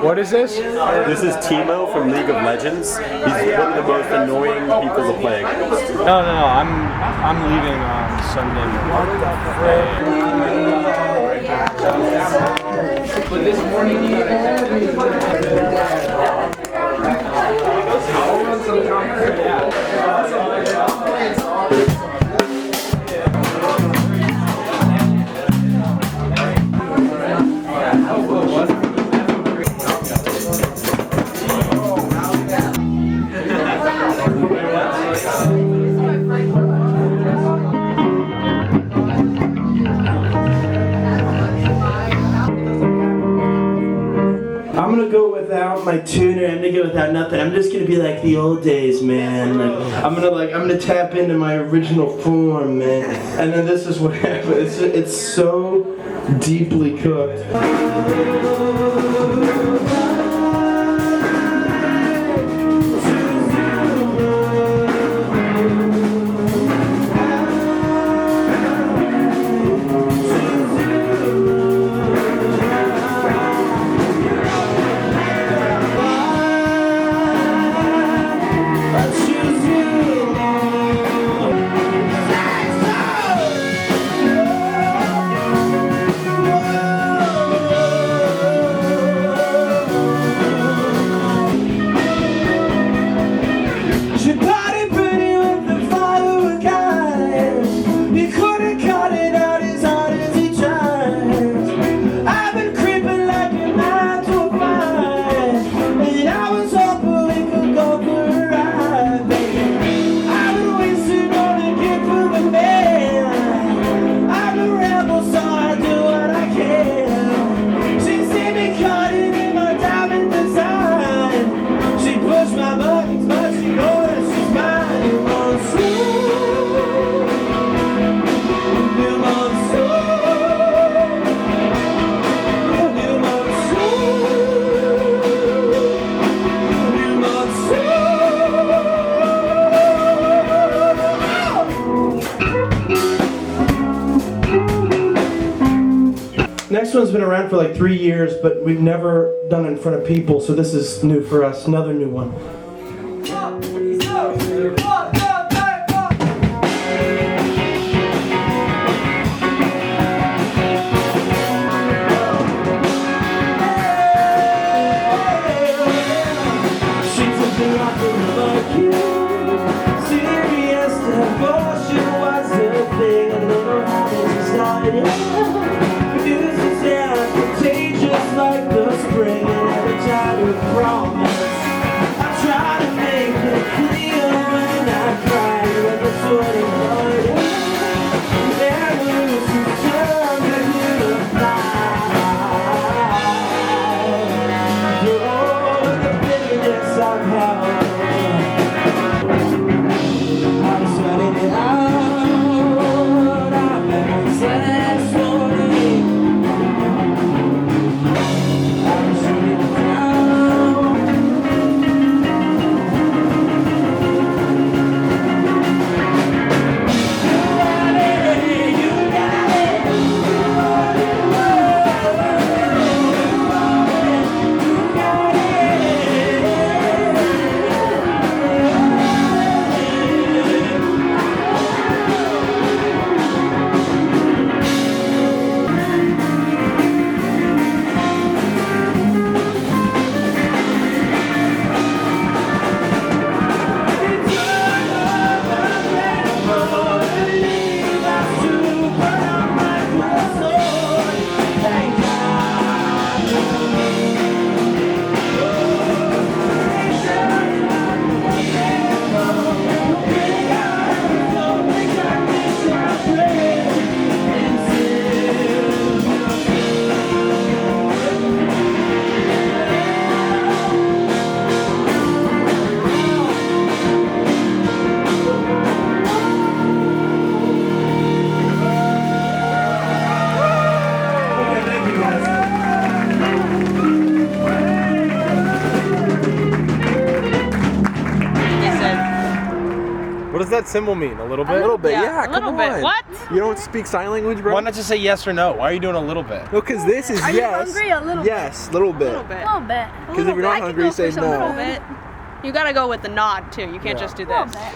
What is this? This is Teemo from League of Legends. He's one of the most annoying people to play against. No. I'm leaving on Sunday. But this morning I'm gonna go without my tuner. I'm gonna go without nothing. I'm just gonna be like the old days, man. I'm gonna tap into my original form, man. And then this is what happens. It's so deeply cooked. Next one's been around for like 3 years, but we've never done it in front of people, so this is new for us. Another new one. I'm sweating it out. I've been that symbol mean? A little bit? A little bit, Yeah, yeah, a little come bit. on. What? You don't speak sign language, bro? Why not just say yes or no? Why are you doing a little bit? No, because this is Are you yes. hungry? A little yes, little A bit. little bit. A little bit. Because if you're not I could hungry, go say for some no. A little bit. You gotta go with the nod too. You can't just do A little this. bit.